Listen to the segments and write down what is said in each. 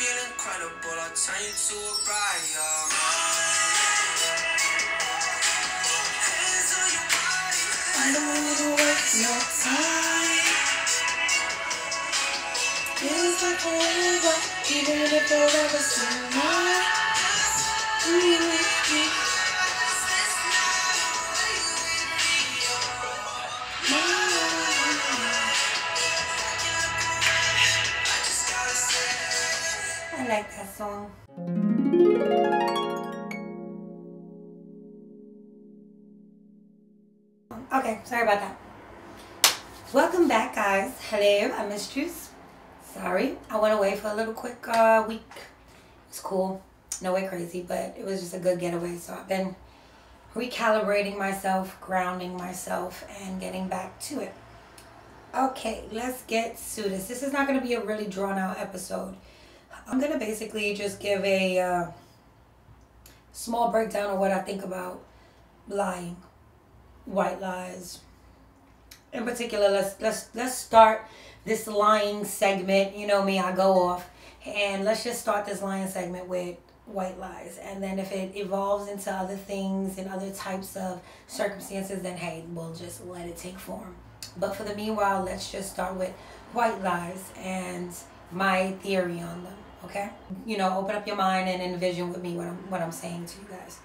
feel incredible, I'll turn you to a bride, I don't wanna waste no time. Feels like forever, even if forever's tonight. I like that song. Okay, sorry about that. Welcome back, guys. Hello, I missed you. Sorry, I went away for a little quick week. It's cool. No way crazy, but it was just a good getaway. So I've been recalibrating myself, grounding myself, and getting back to it. Okay, let's get to this. This is not going to be a really drawn out episode. I'm going to basically just give a small breakdown of what I think about lying, white lies. In particular, let's start this lying segment. You know me, I go off, and let's just start this lying segment with white lies, and then if it evolves into other things and other types of circumstances, then hey, we'll just let it take form. But for the meanwhile, let's just start with white lies and my theory on them. Okay, you know, open up your mind and envision with me what I'm saying to you guys.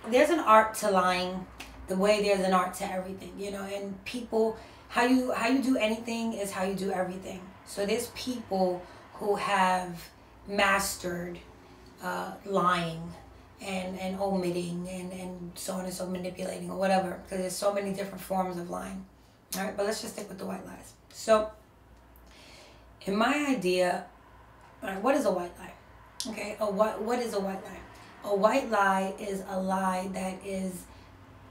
There's an art to lying, the way there's an art to everything, you know. And people, how you do anything is how you do everything. So there's people who have mastered lying and omitting and so on and so manipulating or whatever, because there's so many different forms of lying. All right, but let's just stick with the white lies. So in my idea, all right, what is a white lie? Okay, what is a white lie? A white lie is a lie that is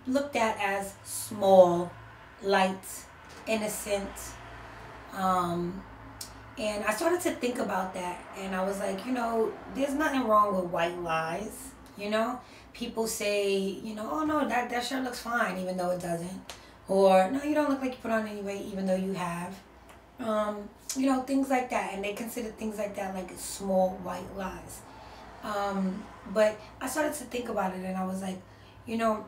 looked at as small, light, innocent. And I started to think about that, and I was like, you know, there's nothing wrong with white lies. You know, people say, you know, oh no, that shirt looks fine, even though it doesn't. Or, no, you don't look like you put on any weight, even though you have. You know, things like that. And they consider things like that like small white lies. But I started to think about it, and I was like, you know,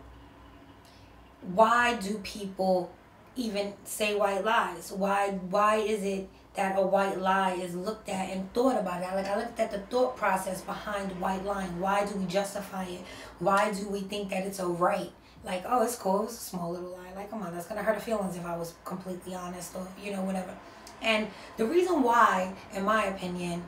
why do people even say white lies? Why is it that a white lie is looked at and thought about it? Like, I looked at the thought process behind white lying. Why do we justify it? Why do we think that it's alright? Like, oh, it's cool, it's a small little lie. Like, come on, that's gonna hurt her feelings if I was completely honest, or, you know, whatever. And the reason why, in my opinion,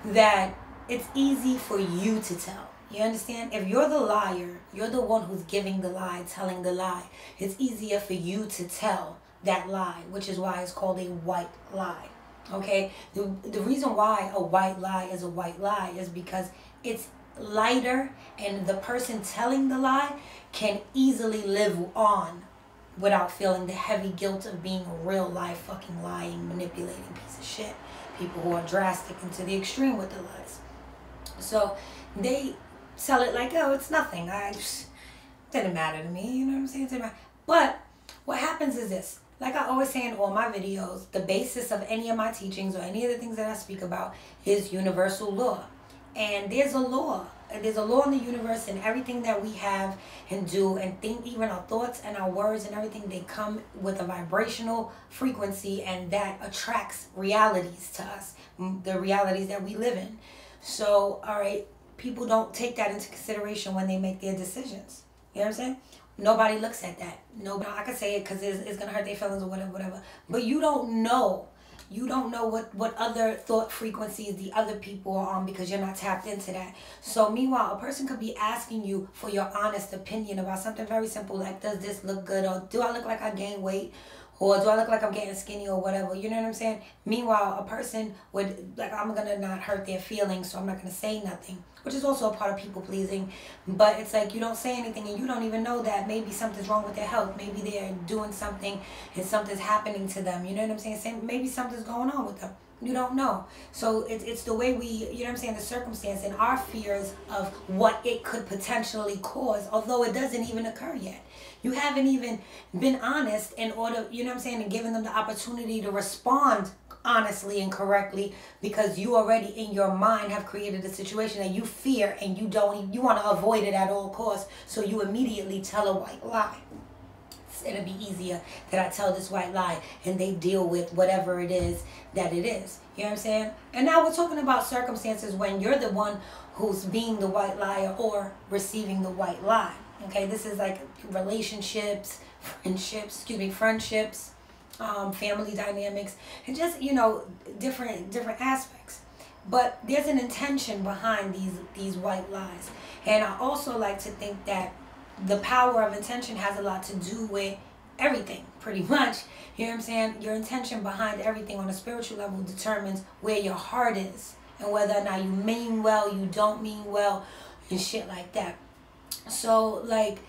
that it's easy for you to tell. You understand? If you're the liar, you're the one who's giving the lie, telling the lie. It's easier for you to tell that lie, which is why it's called a white lie. Okay? The reason why a white lie is a white lie is because it's lighter, and the person telling the lie can easily live on without feeling the heavy guilt of being a real life fucking lying, manipulating piece of shit. People who are drastic and to the extreme with the lies. So they tell it like, oh, it's nothing. Didn't matter to me. You know what I'm saying? It didn't matter. But what happens is this. Like I always say in all my videos, the basis of any of my teachings or any of the things that I speak about is universal law. And there's a law. There's a law in the universe, and everything that we have and do and think, even our thoughts and our words and everything, they come with a vibrational frequency, and that attracts realities to us, the realities that we live in. So, all right, people don't take that into consideration when they make their decisions. You know what I'm saying? Nobody looks at that. Nobody. I could say it because it's going to hurt their feelings or whatever. But you don't know. You don't know what other thought frequencies the other people are on, because you're not tapped into that. So meanwhile, a person could be asking you for your honest opinion about something very simple, like, does this look good? Or do I look like I gained weight? Or do I look like I'm getting skinny or whatever? You know what I'm saying? Meanwhile, a person would, like, I'm going to not hurt their feelings, so I'm not going to say nothing, which is also a part of people pleasing. But it's like you don't say anything, and you don't even know that maybe something's wrong with their health. Maybe they're doing something and something's happening to them. You know what I'm saying? Maybe something's going on with them. You don't know. So it's the way we, you know what I'm saying, the circumstance and our fears of what it could potentially cause, although it doesn't even occur yet. You haven't even been honest in order, you know what I'm saying, and given them the opportunity to respond honestly and correctly, because you already in your mind have created a situation that you fear and you want to avoid it at all costs. So you immediately tell a white lie. It'll be easier that I tell this white lie and they deal with whatever it is that it is. You know what I'm saying? And now we're talking about circumstances when you're the one who's being the white liar or receiving the white lie. Okay, this is like relationships, friendships, family dynamics, and just, you know, different aspects. But there's an intention behind these white lies. And I also like to think that the power of intention has a lot to do with everything, pretty much. You know what I'm saying? Your intention behind everything on a spiritual level determines where your heart is and whether or not you mean well, you don't mean well, and shit like that. So, like,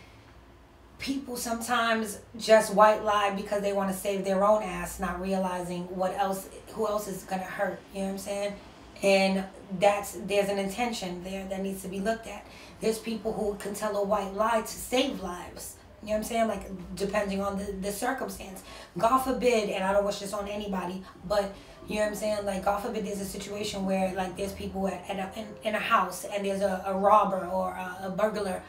people sometimes just white lie because they want to save their own ass, not realizing who else is gonna hurt. You know what I'm saying? And there's an intention there that needs to be looked at. There's people who can tell a white lie to save lives. You know what I'm saying? Like, depending on the circumstance. God forbid, and I don't wish this on anybody, but you know what I'm saying? Like, God forbid there's a situation where, like, there's people in a house and there's a robber or a burglar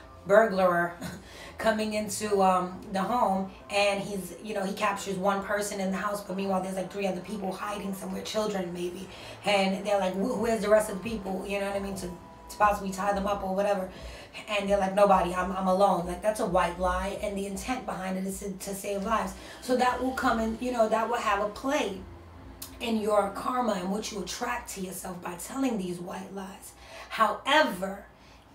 coming into the home, and he captures one person in the house, but meanwhile there's like 3 other people hiding somewhere, children maybe, and they're like, where's the rest of the people, you know what I mean, to possibly tie them up or whatever, and they're like, nobody, I'm alone. Like, that's a white lie, and the intent behind it is to save lives. So that will come in, you know, that will have a play in your karma and what you attract to yourself by telling these white lies. However,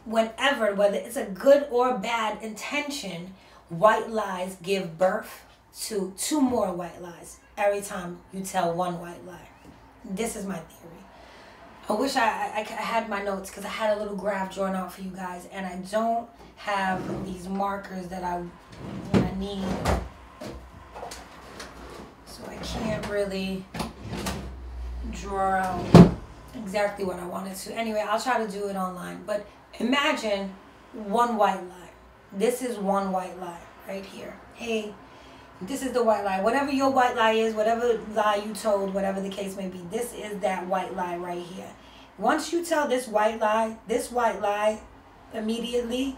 whenever, whether it's a good or bad intention, white lies give birth to 2 more white lies every time you tell one white lie. This is my theory. I wish I had my notes, because I had a little graph drawn out for you guys, and I don't have these markers that I need, so I can't really draw out exactly what I wanted to. Anyway, I'll try to do it online, but imagine one white lie. This is one white lie right here. Hey, this is the white lie. Whatever your white lie is, whatever lie you told, whatever the case may be, this is that white lie right here. Once you tell this white lie immediately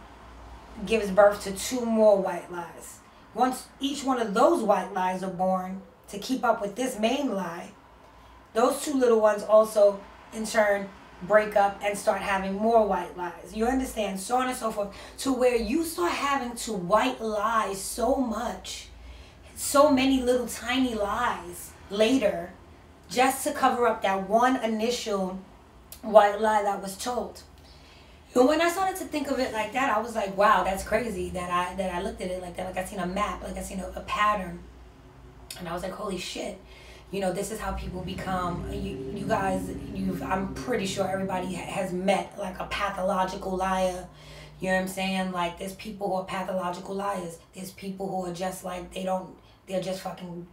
gives birth to 2 more white lies. Once each one of those white lies are born to keep up with this main lie, those 2 little ones also in turn break up and start having more white lies. You understand? So on and so forth. To where you start having to white lie so much, so many little tiny lies later, just to cover up that one initial white lie that was told. And when I started to think of it like that, I was like, wow, that's crazy that I looked at it like that. Like, I seen a map, like I seen a pattern. And I was like, holy shit. You know, this is how people become. You guys, I'm pretty sure everybody has met like a pathological liar. You know what I'm saying? Like, there's people who are pathological liars. There's people who are just like, they're just fucking,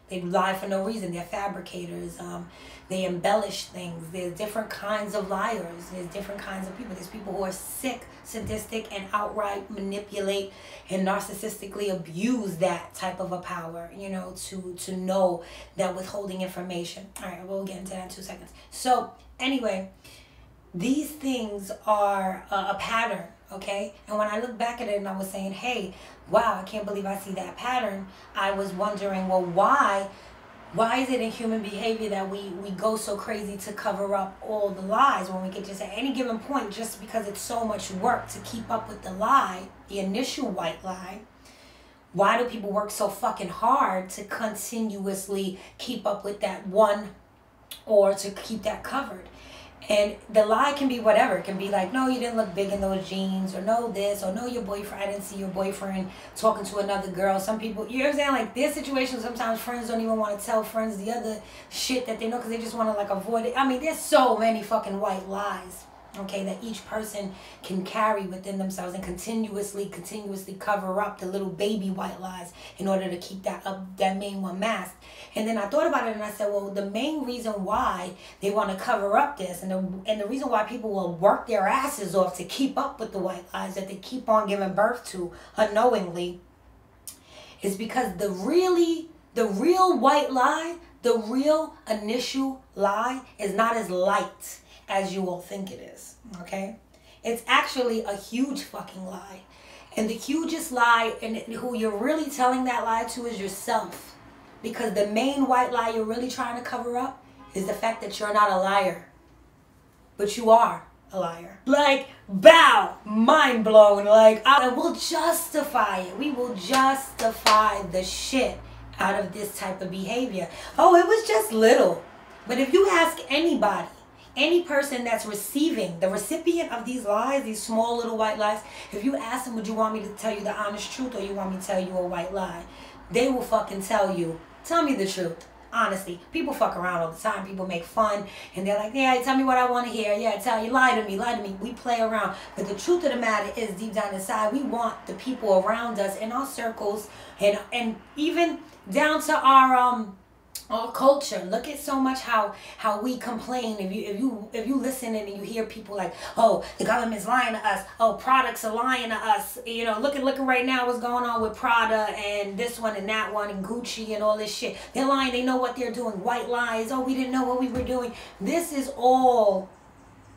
they lie for no reason. They're fabricators. They embellish things. There's different kinds of liars. There's different kinds of people. There's people who are sick, sadistic, and outright manipulate and narcissistically abuse that type of a power, you know, to know that withholding information. All right, we'll get into that in 2 seconds. So anyway, these things are a pattern, okay? And when I look back at it and I was saying, hey, wow, I can't believe I see that pattern, I was wondering, well, why is it in human behavior that we go so crazy to cover up all the lies when we could just at any given point, just because it's so much work to keep up with the lie, the initial white lie, why do people work so fucking hard to continuously keep up with that one or to keep that covered? And the lie can be whatever. It can be like, no, you didn't look big in those jeans, or no this, or no, your boyfriend, I didn't see your boyfriend talking to another girl. Some people, you know what I'm saying? Like, there's situations sometimes friends don't even want to tell friends the other shit that they know because they just want to, like, avoid it. I mean, there's so many fucking white lies, okay, that each person can carry within themselves and continuously cover up the little baby white lies in order to keep that main one masked. And then I thought about it and I said, well, the main reason why they want to cover up this and the reason why people will work their asses off to keep up with the white lies that they keep on giving birth to unknowingly is because the real white lie, The real initial lie is not as light as you all think it is, okay? It's actually a huge fucking lie. And the hugest lie, and who you're really telling that lie to, is yourself. Because the main white lie you're really trying to cover up is the fact that you're not a liar. But you are a liar. Like, bow, mind blown. Like, I will justify it. We will justify the shit out of this type of behavior. Oh, it was just little. But if you ask anybody, any person that's receiving, the recipient of these lies, these small little white lies, if you ask them, would you want me to tell you the honest truth or you want me to tell you a white lie? They will fucking tell you, tell me the truth. Honestly, people fuck around all the time. People make fun and they're like, yeah, tell me what I want to hear. Yeah, tell you, lie to me, lie to me. We play around. But the truth of the matter is, deep down inside, we want the people around us in our circles and even down to our culture. Look at so much how we complain. If you listen and you hear people like, oh, the government's lying to us, oh, products are lying to us, you know, look at right now what's going on with Prada and this one and that one and Gucci and all this shit. They're lying, they know what they're doing. White lies, oh, we didn't know what we were doing. This is all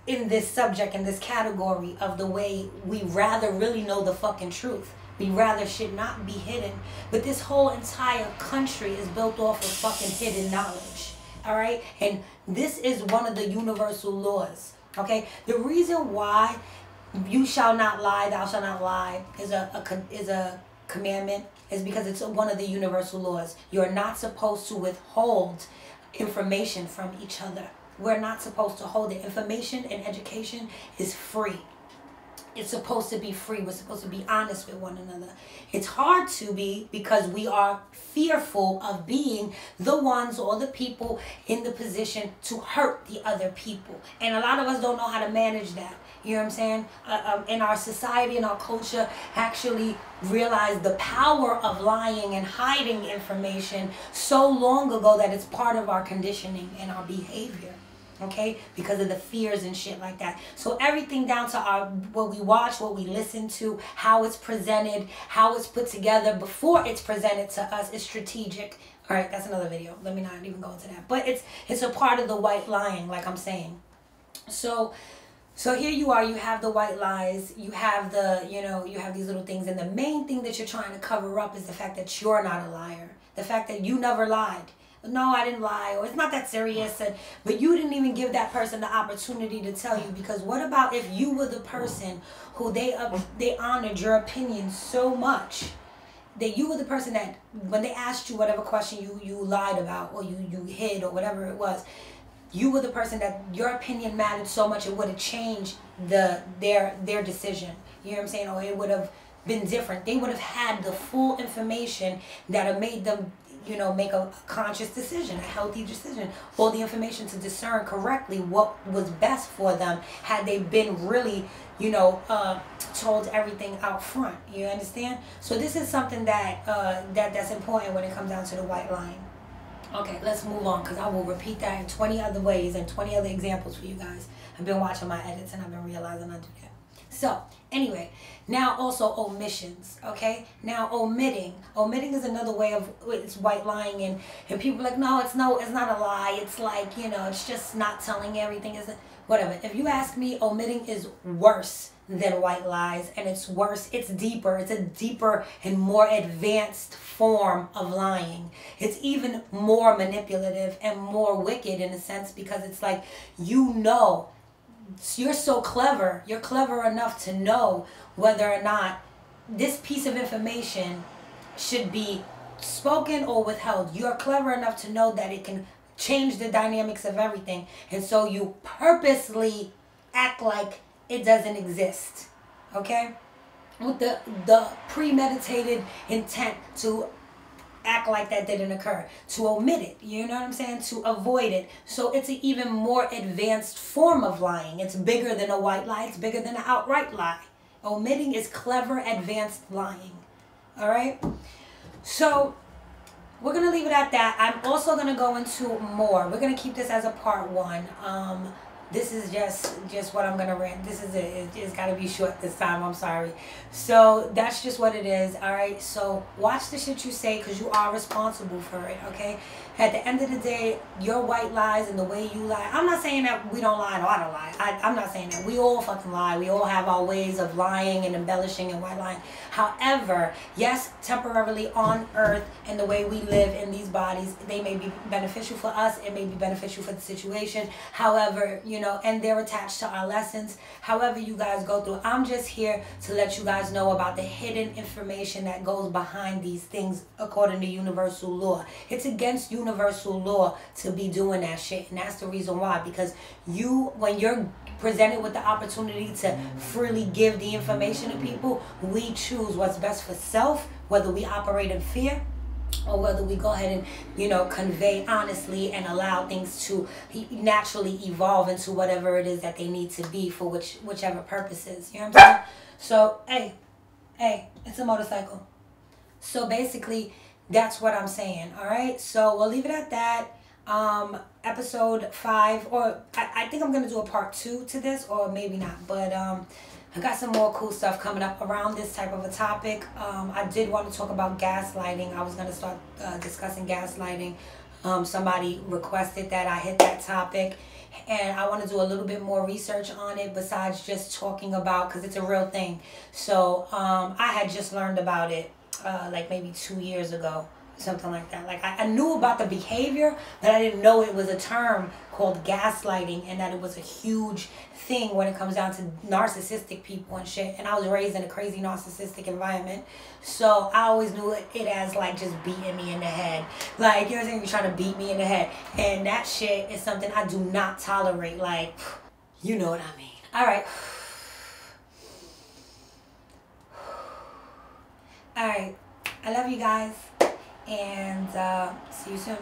in this subject, in this category of the way we rather really know the fucking truth. We rather should not be hidden. But this whole entire country is built off of fucking hidden knowledge. All right? And this is one of the universal laws. Okay? The reason why you shall not lie, thou shalt not lie, is a commandment is because it's one of the universal laws. You're not supposed to withhold information from each other. We're not supposed to hold it. Information and education is free. It's supposed to be free. We're supposed to be honest with one another. It's hard to be because we are fearful of being the ones or the people in the position to hurt the other people. And a lot of us don't know how to manage that. You know what I'm saying? In our society, in our culture, actually realized the power of lying and hiding information so long ago that it's part of our conditioning and our behavior. Okay, because of the fears and shit like that. So everything down to what we watch, what we listen to, how it's presented, how it's put together before it's presented to us is strategic. All right, that's another video. Let me not even go into that. But it's a part of the white lying, like I'm saying. So here you are. You have the white lies. You have you have these little things, and the main thing that you're trying to cover up is the fact that you're not a liar. The fact that you never lied. No, I didn't lie, or it's not that serious, but you didn't even give that person the opportunity to tell you. Because what about if you were the person who they honored your opinion so much that you were the person that when they asked you whatever question you lied about or you hid or whatever it was, you were the person that your opinion mattered so much it would have changed their decision. You know what I'm saying? Or it would have been different. They would have had the full information that have made them make a conscious decision, a healthy decision, all the information to discern correctly what was best for them had they been really, told everything out front. You understand? So this is something that's important when it comes down to the white line. Okay, let's move on because I will repeat that in 20 other ways and 20 other examples for you guys. I've been watching my edits and I've been realizing I do that. So, anyway, now also omissions, okay? Now omitting is another way of, it's white lying, and people are like, no, it's not a lie. It's like, it's just not telling everything. Whatever. If you ask me, omitting is worse than white lies, and it's worse. It's deeper. It's a deeper and more advanced form of lying. It's even more manipulative and more wicked in a sense because it's like, you're so clever. You're clever enough to know whether or not this piece of information should be spoken or withheld. You're clever enough to know that it can change the dynamics of everything. And so you purposely act like it doesn't exist. Okay? With the premeditated intent to act like that didn't occur, to omit it, you know what I'm saying, to avoid it. So it's an even more advanced form of lying. It's bigger than a white lie. It's bigger than an outright lie. Omitting is clever, advanced lying. All right? So we're going to leave it at that. I'm also going to go into more. We're going to keep this as a part 1. This is just what I'm going to rant. This is it. It's got to be short this time. I'm sorry. So that's just what it is. All right. So watch the shit you say because you are responsible for it. Okay. At the end of the day, your white lies and the way you lie. I'm not saying that we don't lie and I don't lie. I'm not saying that. We all fucking lie. We all have our ways of lying and embellishing and white lying. However, yes, temporarily on earth and the way we live in these bodies, they may be beneficial for us. It may be beneficial for the situation. However, you know, and they're attached to our lessons. However you guys go through, I'm just here to let you guys know about the hidden information that goes behind these things according to universal law. It's against universal law to be doing that shit, and that's the reason why. Because when you're presented with the opportunity to freely give the information to people, we choose what's best for self, whether we operate in fear or whether we go ahead and, you know, convey honestly and allow things to naturally evolve into whatever it is that they need to be for whichever purposes. You know what I'm saying? So, hey, it's a motorcycle. So basically, that's what I'm saying. All right. So we'll leave it at that. Episode 5, or I think I'm gonna do a part 2 to this, or maybe not. But I got some more cool stuff coming up around this type of a topic. I did want to talk about gaslighting. I was gonna start discussing gaslighting. Somebody requested that I hit that topic, and I want to do a little bit more research on it besides just talking about, because it's a real thing. So I had just learned about it like maybe 2 years ago, something like that. Like I knew about the behavior, but I didn't know it was a term called gaslighting, and that it was a huge thing when it comes down to narcissistic people and shit. And I was raised in a crazy narcissistic environment, so I always knew it as like just beating me in the head. Like, you know what I'm saying? You're trying to beat me in the head, and that shit is something I do not tolerate. Like, you know what I mean. All right. All right. I love you guys, and see you soon.